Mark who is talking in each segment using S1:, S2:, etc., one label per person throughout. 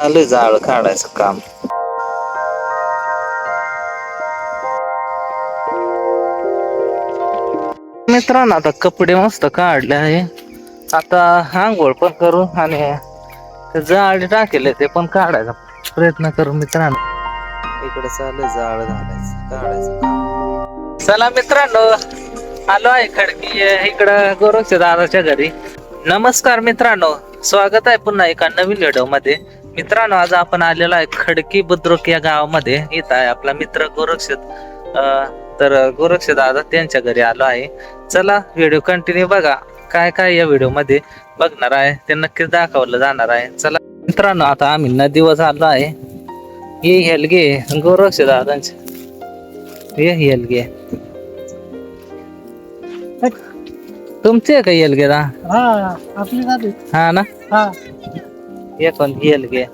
S1: आलं जाळ काढायचं काम. मित्रांनो आता कपडे मस्त काढले आहे. आता आंघोळ पण करू आणि ते जाळे टाकेले ते पण काढायचा प्रयत्न करू मित्रांनो. इकडे चालू जाळ घालायचं काढायचं काम. चला मित्रांनो, आलो आहे खडकी इकडं गोरक्ष दादाच्या घरी. नमस्कार मित्रांनो, स्वागत आहे पुन्हा एका नवीन व्हिडिओ मध्ये. मित्रांनो, आज आपण आलेलो आहे खडकी बुद्रुक या गावामध्ये. इथं आहे आपला मित्र गोरक्ष. तर गोरक्ष दादा त्यांच्या घरी आलो आहे. चला व्हिडिओ कंटिन्यू बघा. काय काय या व्हिडिओ मध्ये बघणार आहे ते नक्कीच दाखवलं जाणार आहे. चला मित्रांनो, आता आम्ही नदीवर आलो आहे. हे हेलगे गोरक्ष दादांचे, हे हेलगे तुमचे का हेलगे दा?
S2: आपली गाडी.
S1: हा ना. हे पण हेलगे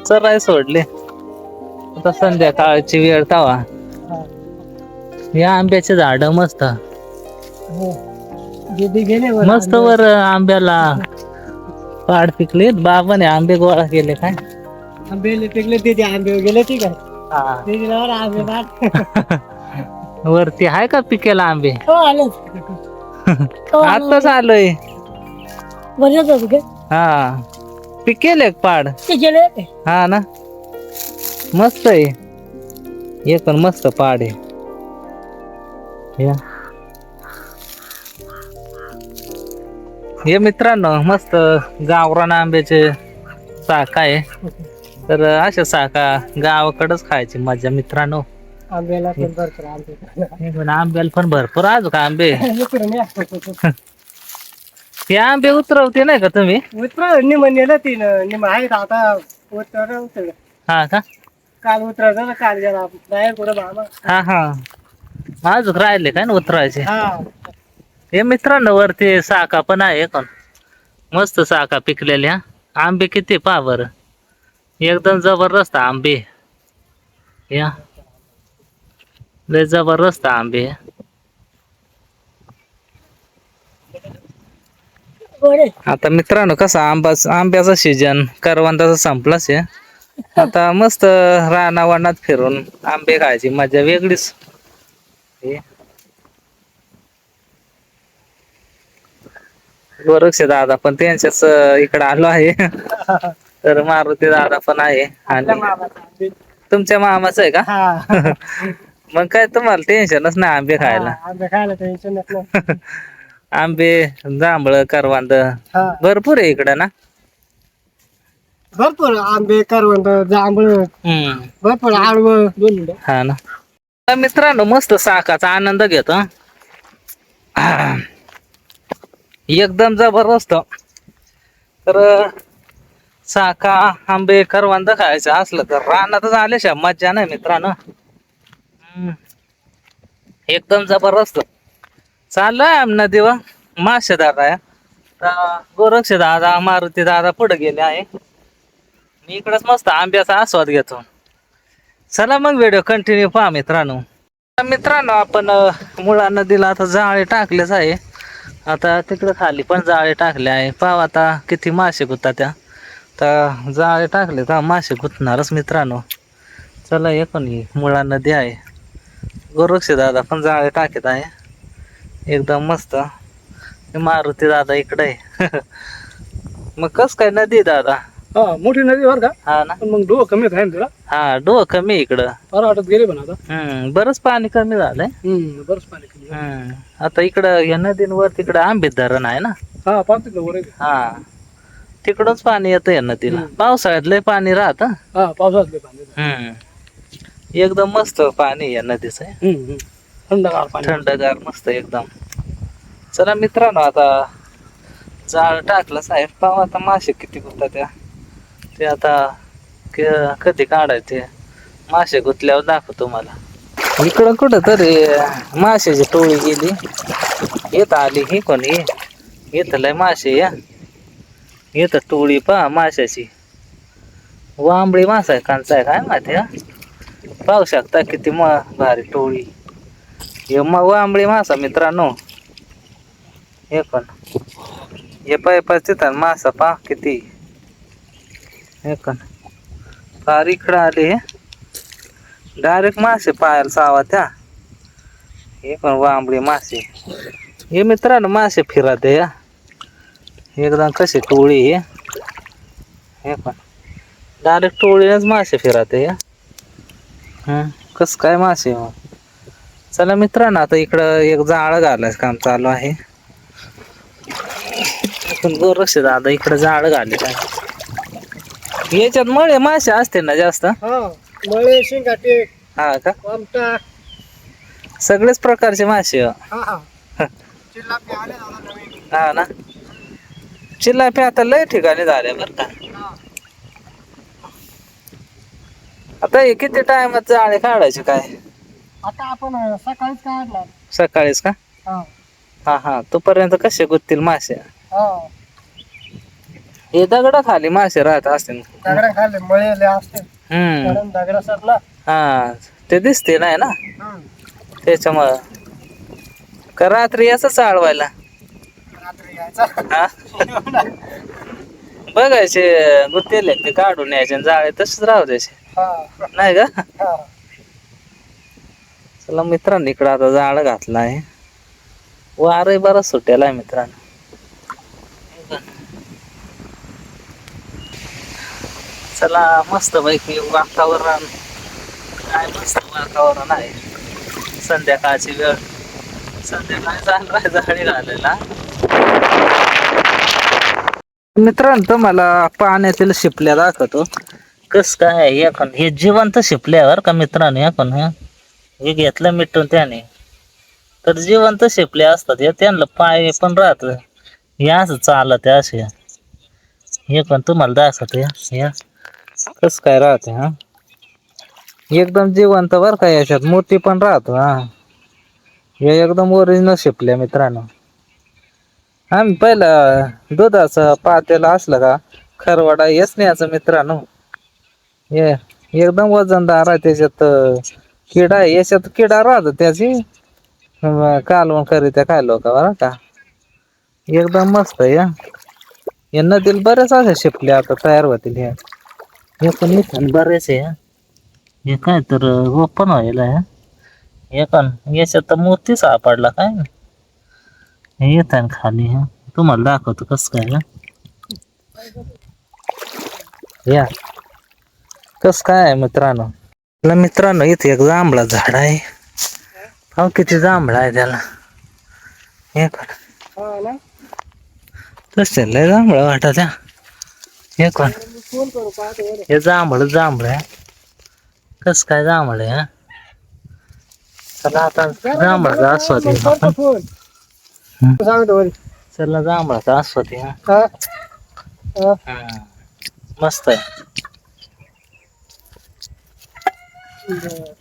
S1: चराय सोडले आता संध्याकाळची वेळ तवा. या आंब्याचे झाड मस्त मस्त वर आंब्याला पाड पिकले. बाबाने आंबे गोळा केले काय?
S2: आंबे पिकले ते आंबे गेले ठीक आहे.
S1: वरती आहे का पिकेला आंबे?
S2: हो आलं.
S1: आताच आलोय. हा पिकेल पाड. हा ना, मस्त आहे. हे पण मस्त पाड आहे. हे मित्रांनो मस्त गावरान आंब्याचे साखा आहे. तर अशा साखा गावाकडेच खायची मजा मित्रांनो.
S2: आंब्याला पण भरपूर आंबे.
S1: पण आंब्याला पण भरपूर आज का आंबे. ते आंबे उतरवते नाही का तुम्ही?
S2: निम आहेत आता उतर.
S1: हा का?
S2: काल उतरायचं ना, काल गेला बाहेर कुठं बाबा.
S1: हा हा, अजून राहिले काय ना उतरायचे.
S2: हा
S1: हे मित्रांनो वरती साखा पण आहे पण मस्त साखा पिकलेल्या. आंबे किती पहा बरं, एकदम जबरदस्त आंबे. या लय जबरदस्त आंबे. आता मित्रांनो कसा आंब्याचा सीजन करवंदाचा संपलाच आहे. आता मस्त रानावनात फिरून आंबे खायची मजा वेगळीच. गोरक्ष दादा पण त्यांच्याच इकडे आलो आहे. तर मारुती दादा पण आहे. आणि तुमच्या मामाच आहे का? मग काय तुम्हाला टेन्शनच नाही आंबे खायला.
S2: आंबे खायला टेन्शन नाही.
S1: आंबे जांभळ करवंद भरपूर आहे इकडं ना.
S2: भरपूर आंबे करवंद जांभळ भरपूर आडवळ.
S1: हा ना. तर मित्रांनो मस्त साखाचा आनंद घेतो. एकदम जबरदस्त. तर साखा आंबे करवंद खायचं असलं तर रानातच आल्याशिवाय मज्जा नाही मित्रांनो. एकदम जबरदस्त. चाललोय आम्ही नदीवर मासे धराय. गोरक्ष दादा मारुती दादा पुढे गेले आहे. मी इकडच मस्त आंब्याचा आस्वाद घेतो. चला मग व्हिडिओ कंटिन्यू पहा मित्रांनो. मित्रांनो आपण मुळा नदीला आता जाळे टाकलेच आहे. आता तिकडे खाली पण जाळे टाकले आहे. पाव आता किती मासे गुत्ता त्या. तर जाळे टाकले तर मासे गुतणारच मित्रांनो. चला हे पण मुळा नदी आहे. गोरक्ष दादा पण जाळे टाकत आहे. एकदम मस्त. मारुती दादा इकडे आहे. मग कस काय नदी दादा?
S2: हा मोठी नदी बर का.
S1: हा ना.
S2: पण मग डोह कमी आहे ना तिला.
S1: हा डोह कमी इकडं.
S2: फार वाटत गेले पण आता.
S1: बरंच पाणी कमी झालंय.
S2: बरंच पाणी कमी.
S1: आता इकडं या नदींवर तिकडं आंबे धरण आहे ना.
S2: हा पाहतो वर.
S1: हा तिकडच पाणी येतं या नदीला. पावसाळ्यात लय पाणी राहत.
S2: हा पावसाळ्यात लय पाणी.
S1: एकदम मस्त पाणी या नदीचं.
S2: थंडगार पाणी.
S1: थंडगार मस्त एकदम. चला मित्रांनो आता जाळ टाकलं साहेब. पाहू आता मासे किती गुततात त्या. ते आता कधी काढायचे मासे गुतल्यावर दाखवतो तुम्हाला. इकडं कुठं तरी माशाची टोळी गेली. येत आली ही कोणी येत लय मासे या. येत टोळी पहा माशाची. वांबळी मासा आहे कांचा आहे काय माहिती. पाहू शकता किती भारी टोळी. हे वांबळी मासा मित्रांनो. हे पण हे पाय पाय तिथं मासा पा किती हे का फार इकडं आले डायरेक्ट मासे पायाला चावा त्या हे पण वांबडी मासे हे मित्रांनो मासे फिरते या एकदम कशी टोळी हे पण डायरेक्ट टोळीनेच मासे फिरते या कस काय मासे मग चला मित्रांनो आता इकडं एक जाळ घालायचं काम चालू आहे गोरक्ष दादा इकडे जाळ घाले याच्यात मळे मासे असते ना जास्त
S2: हा मळे शिंगाटे
S1: हा का
S2: आमटा
S1: सगळेच प्रकारचे मासे
S2: हा हा चिल्लापी आले दादा नवीन
S1: हा ना चिल्लापी आता लय ठिकाणी झाले बर का
S2: हा.
S1: आता हे किती टायमात जाळे काढायचे काय
S2: आता आपण सकाळीच काढला
S1: सकाळीच का
S2: हा
S1: हा हा तोपर्यंत कसे गुत्तील मासे
S2: हा
S1: हे दगड खाली मासे राहत असतील
S2: दगडा खाल्ले मळेले असते
S1: हम्म
S2: दगडा सरला
S1: हा ते दिसते नाही ना
S2: हम्म.
S1: त्याच्यामुळं का रात्री याच चाळवायला
S2: रात्री यायचा
S1: हा बघायचे गुत्तेले ते काढून यायचे जाळे तसेच राहू द्यायचे
S2: हा
S1: नाही का
S2: हा
S1: चला मित्रांनो इकडं आता जाळ घातला आहे वारही बरं सुटेला आहे मित्रांनो चला मस्त पैकी वातावरण काय मस्त वातावरण आहे संध्याकाळची वेळ संध्याकाळी चांगला जाळी घालायला मित्रांनो तुम्हाला पाण्यातील शिपल्या दाखवतो कस काय हे जिवंत शिपल्यावर का मित्रांनो हे घेतलं मिटून त्याने तर जिवंत शिपले असतात हे त्यांना पाय पण राहत हे असं चालत असे हे पण तुम्हाला दाखवते हे कस काय राहते हा एकदम जिवंत बर का याच्यात मोती पण राहतो हा हे एकदम ओरिजिनल शिपल्या मित्रांनो आम्ही पहिलं दुधाचं पातेलं असलं का खरवडा हेच न्यायचं मित्रांनो हे एकदम वजनदार आहे त्याच्यात किडा आहे याच्यात किडा राहतो त्याची कालवण करीत्या काय लोक बरं का एकदम मस्त आहे या नदीला बरेच अशा शिपल्या आता तयार होतील हे पण इथं बरेच आहे हे काय तर ओपन व्हायला हे पण याच्यात तर मोती सापडला काय हे येत आहे खाली तुम्हाला दाखवतो कस काय या कस काय आहे मित्रांनो इथे एक जांभळा झाड आहे हो किती जांभळा आहे त्याला हे पण
S2: हा ना
S1: तसे लय जांभळा वाटत हे कोण
S2: फोन करू पाहतो बरं.
S1: हे जांभळ आहे कस काय जांभळ आहे चला आता जांभळाचा आस्वाद घेऊ
S2: करतो
S1: आपण
S2: फोन सांगतो बरं.
S1: चला जांभळाचा आस्वाद घ्या
S2: हा हा
S1: मस्त आहे
S2: बरं.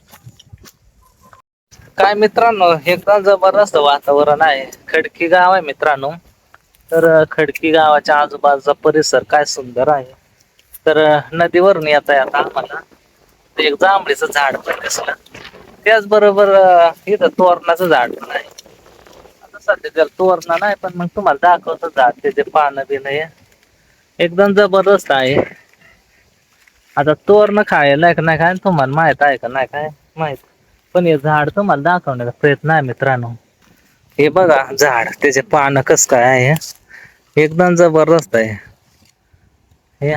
S1: काय मित्रांनो एकदम जबरदस्त वातावरण आहे खडकी गाव आहे मित्रांनो तर खडकी गावाच्या आजूबाजूचा परिसर काय सुंदर आहे तर नदीवरून येता येता आम्हाला एक जांभळीचं झाड पण दिसलं त्याचबरोबर इथं तोरणाचं झाड पण आहे आता सध्या त्याला तोरणा नाही पण मग तुम्हाला दाखवतो झाड त्याचे पानं बिन हे एकदम जबरदस्त आहे आता तोरण खायला का नाही काय तुम्हाला माहित आहे का नाही काय माहित पण हे झाड तुम्हाला दाखवण्याचा प्रयत्न आहे मित्रांनो हे बघा झाड त्याचे पानं कस काय आहे एकदम जबरदस्त आहे हे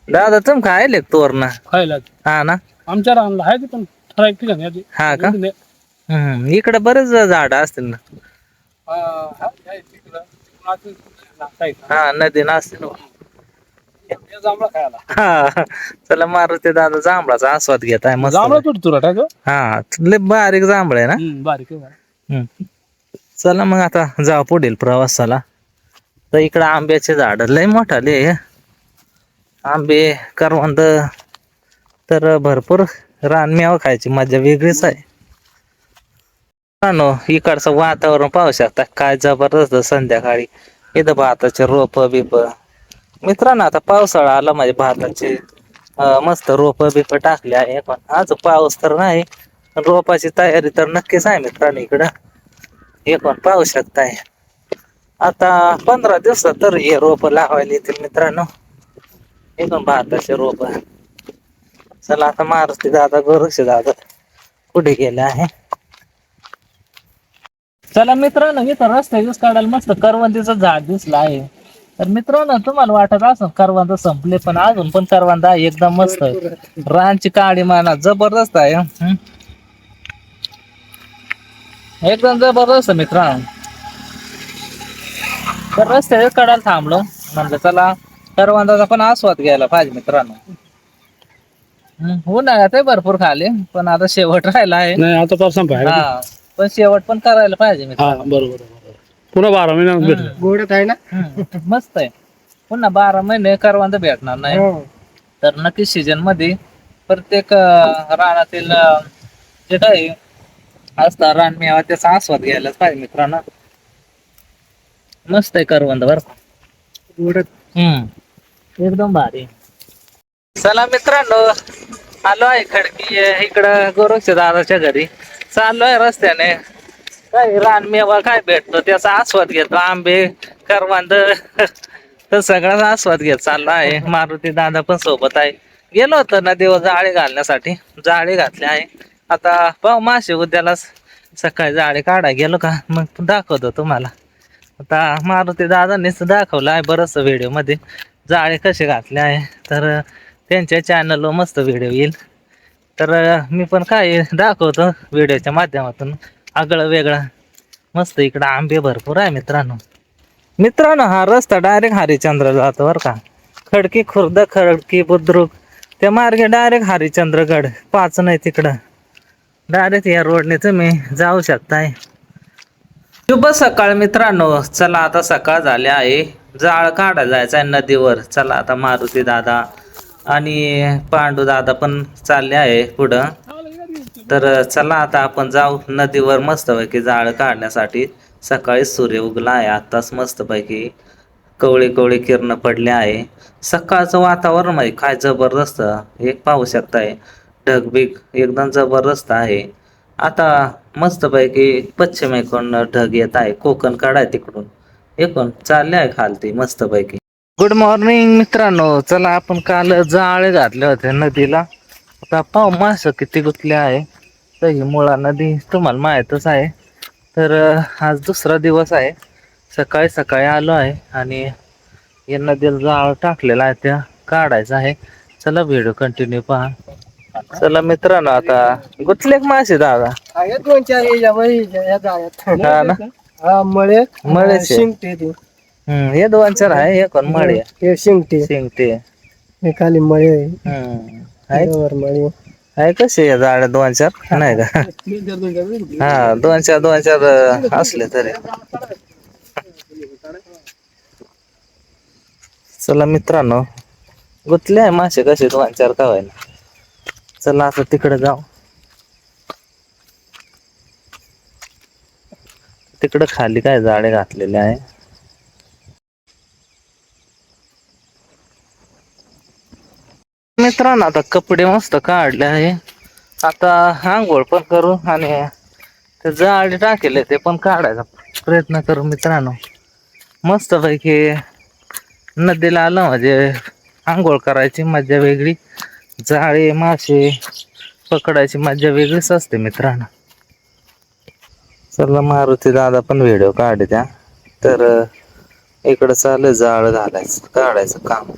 S1: दादा तुम खायले तोरण
S2: खायला
S1: हा ना
S2: आमच्या रानला आहे ते पण ठराविक ठिकाणी आहे ते.
S1: हा का इकडे बरेच झाड असतील ना
S2: आहे तिकडं.
S1: हा नदी असतील
S2: ते जांभळा खायला
S1: हा चला मारुती दादा जांभळाचा आस्वाद घेत आहे मस्त
S2: जांभळा तुट तुरट आहे तो
S1: हा लय बारीक जांभळ आहे ना
S2: बारीक आहे.
S1: चला मग आता जाऊ पुढील प्रवासाला तर इकडं आंब्याचे झाड लय मोठाले आंबे करवंद तर भरपूर रानमेवा खायची मजा वेगळीच आहे इकडचं वातावरण पाहू शकता काय जबरदस्त संध्याकाळी इथं भाताचे रोप बिप मित्रांनो आता पावसाळा आला म्हणजे भाताचे मस्त रोप बिप टाकले आहे पण आज पाऊस तर नाही रोपाची तयारी तर नक्कीच आहे मित्रांनो इकडं हे पण पाहू शकताय आता 15 दिवसात तर हे रोप लावायला येतील मित्रांनो. एकदम भाताचे रोप. चला आता मारुती दादा गोरक्ष दादा कुठे गेले आहे. चला मित्रांनो इथं रस्त्याच काढायला मस्त करवंदीचं झाड दिसलं आहे. तर मित्रांनो तुम्हाला वाटत असं करवंद संपले पण अजून पण करवंद आहे एकदम मस्त. रानची काळी माना जबरदस्त आहे. एकदम जबरदस्त मित्रांनो. तर रस्त्याच्या कडाला थांबलो म्हणलं चला करवंदाचा पण आस्वाद घ्यायला पाहिजे मित्रांनो. उन्हाळ्यात आहे भरपूर खाले पण आता शेवट राहिला आहे.
S3: नाही आता तर संपाय.
S1: हा पण शेवट पण करायला पाहिजे
S3: हा
S1: मित्रांनो.
S3: बरोबर पुन्हा 12 महिन्यात भेटलं.
S2: गोडत आहे ना.
S1: मस्त आहे. पुन्हा 12 महिने करवंद भेटणार नाही.
S2: हो.
S1: तर नक्की सीजन मध्ये प्रत्येक रानातील जे काही असतं रानमेवा त्याचा आस्वाद घ्यायलाच पाहिजे मित्रांनो. मस्त आहे करवंद बर.
S2: गोडत
S1: एकदम भारी. चला मित्रांनो आलो आहे खडकी इकडं गोरक्ष दादाच्या घरी. चाललोय रस्त्याने काय रानमेवा काय भेटतो त्याचा आस्वाद घेतो. आंबे करवंद तर सगळ्याचा आस्वाद घेत चालला आहे. मारुती दादा पण सोबत आहे. गेलो होतो नदीवर जाळी घालण्यासाठी. जाळी घातली आहे. आता पाहू मासे उद्याला सकाळी जाळी काढा गेलो का मग दाखवतो तुम्हाला. आता मारुती दादांनीच दाखवलं आहे बरंच व्हिडिओ मध्ये जाळे कसे घातले आहे. तर त्यांच्या चॅनलवर मस्त व्हिडिओ येईल. तर मी पण काय दाखवतो व्हिडिओच्या माध्यमातून आगळं वेगळं. मस्त इकडं आंबे भरपूर आहे मित्रांनो. मित्रांनो हा रस्ता डायरेक्ट हरिश्चंद्र जातो बरं का. खडकी खुर्द खडकी बुद्रुक त्या मार्गे डायरेक्ट हरिश्चंद्रगड 5 नाही तिकडं डायरेक्ट या रोडने तुम्ही जाऊ शकताय. शुभ सकाळ मित्रांनो. चला आता सकाळ झाली आहे. जाळ काढा जायचं आहे नदीवर. चला आता मारुती दादा आणि पांडू दादा पण चालले आहे पुढं. तर चला आता आपण जाऊ नदीवर मस्तपैकी जाळ काढण्यासाठी. सकाळी सूर्य उगला आहे आत्ताच मस्तपैकी कवळे कवळे किरण पडले आहे. सकाळचं वातावरण आहे काय जबरदस्त. एक पाहू शकताय ढगबीग एकदम जबरदस्त आहे. आता मस्तपैकी पश्चिमेकडून ढग येत आहे. कोकण काढाय तिकडून एकूण चालले आहे खालती मस्तपैकी. गुड मॉर्निंग मित्रांनो. चला आपण काल जाळे घातले होते नदीला. आता पाहू मासे किती गुंतले आहे. तर ही मुळा नदी तुम्हाला माहीतच आहे. तर आज दुसरा दिवस आहे. सकाळी सकाळी आलो आहे आणि या नदीला जाळ टाकलेला आहे त्या काढायचं आहे. चला व्हिडिओ कंटिन्यू पहा. चला मित्रांनो आता गुतले मासे दादा.
S2: आहे 2-4 या जाळ्यात.
S1: हा ना
S2: हा मळे
S1: मळेचे.
S2: शिंगटे ते.
S1: हे 2-4 आहे. हे कोण मळे
S2: हे शिंगटे.
S1: शिंगते.
S2: हे खाली मळे
S1: आहे
S2: वर मळे.
S1: आहे कसे या जाळ्या 2-4 नाही का. हा 2-4 असले तरी. चला मित्रांनो गुतले आहे मासे कसे 2-4 का व्हायला. चला आता तिकडे जाऊ. तिकडे खाली काय जाळे घातलेले आहे. मित्रांनो आता कपडे मस्त काढले आहे. आता आंघोळ पण करू आणि ते जाळे टाकेले ते पण काढायचा प्रयत्न करू मित्रांनो. मस्त पैकी नदीला आलं म्हणजे आंघोळ करायची मजा वेगळी. जाळे मासे पकडायची मजा वेगळीच असते मित्रांनो. चला मारुती दादा पण व्हिडिओ काढत्या. तर इकडं चालू जाळ घालायचं काढायचं काम.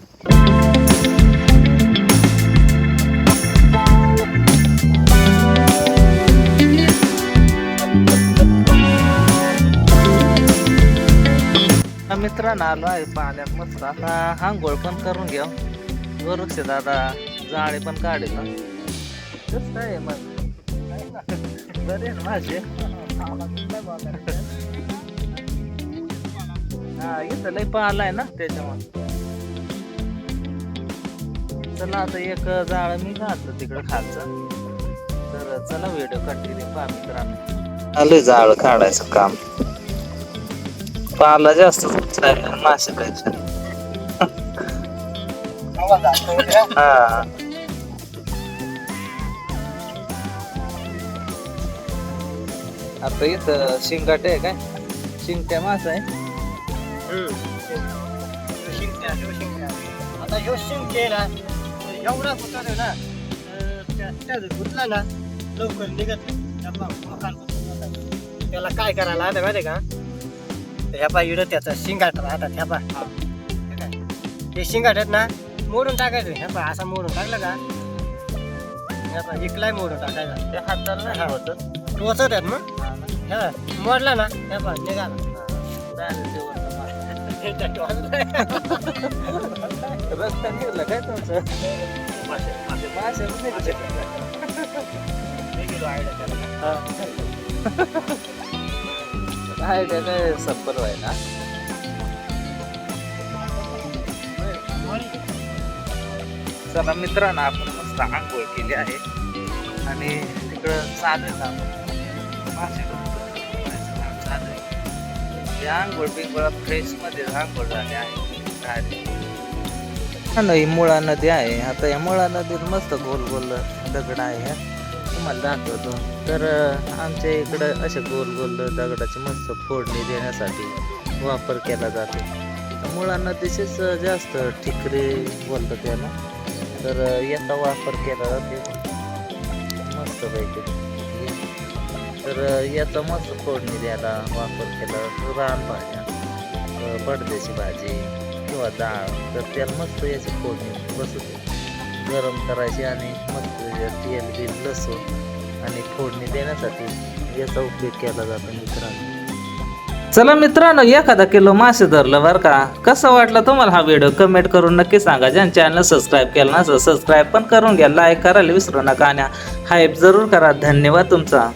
S1: मित्रांनो आलो आहे पाण्यात मस्त. आता आंघोळ पण करून घ्या. गोरक्ष दादा जाळे पण काढेल ना. कसं काय मग बरे माझे. हा इथं लय पालाय ना त्याच्यामुळे. चला आता एक जाळ मी घातलं तिकडं खालचं. तर चला व्हिडिओ कंटिन्यू पहा मित्रांनो. आले जाळ काढायचं काम. पाला जास्त माशापेक्षा. हा आता इथं शिंगाटे आहे काय शिंगट्या मासा आहे.
S2: आता ह्यो शिंके ना एवढा कुठला आहे ना त्याचं गुतला ना लवकर निघत नाही. त्याला काय करायला आता माहिती का ह्या पा इडं त्याचा शिंगाट राहतात ह्या पा ते शिंगाट ना मोडून टाकायचं ह्या पा असा मोडून टाकला का ह्या पा इकलाय मोडून टाकायचा
S1: ते हाताला नाही होत
S2: टोचत आहेत मग ह्या मोडला ना ह्या पा निघाला
S1: रस्ता निघला काय तुमचं आयडिया काय सफर व्हायला. चला मित्रांनो आपण मस्त आंघोळ केली आहे आणि तिकडं चालेल चालेल आंघोळ बिंघोळ फ्रेश मध्ये आंघोळ झाली आहे. ही मुळा नदी आहे. आता या मुळा नदीत मस्त गोल गोल दगड आहे तुम्हाला दाखवतो. तर आमच्या इकडं अशा गोल गोल दगडाची मस्त फोडणी देण्यासाठी वापर केला जातो. मुळा नदीचेच जास्त ठिकरे बोलतात त्याला. तर याचा वापर केला जातो मस्त पैकी. तर याचा मस्त फोडणी द्यायला वापर केला जातो. रानभाज्या बडद्याची भाजी किंवा डाळ तर त्याला मस्त याची फोडणी बसते. गरम करायची आणि मस्त तेल बिल लसूण आणि फोडणी देण्यासाठी याचा उपयोग केला जातो मित्रांनो. चला मित्रांनो एखादा किलो मासे धरलं बरं का. कसं वाटलं तुम्हाला हा व्हिडिओ कमेंट करून नक्की सांगा. ज्यांनी चॅनल सबस्क्राईब केलं नसेल सबस्क्राईब पण करून घ्या. लाईक करायला विसरू नका आणि हाईप जरूर करा. धन्यवाद तुमचा.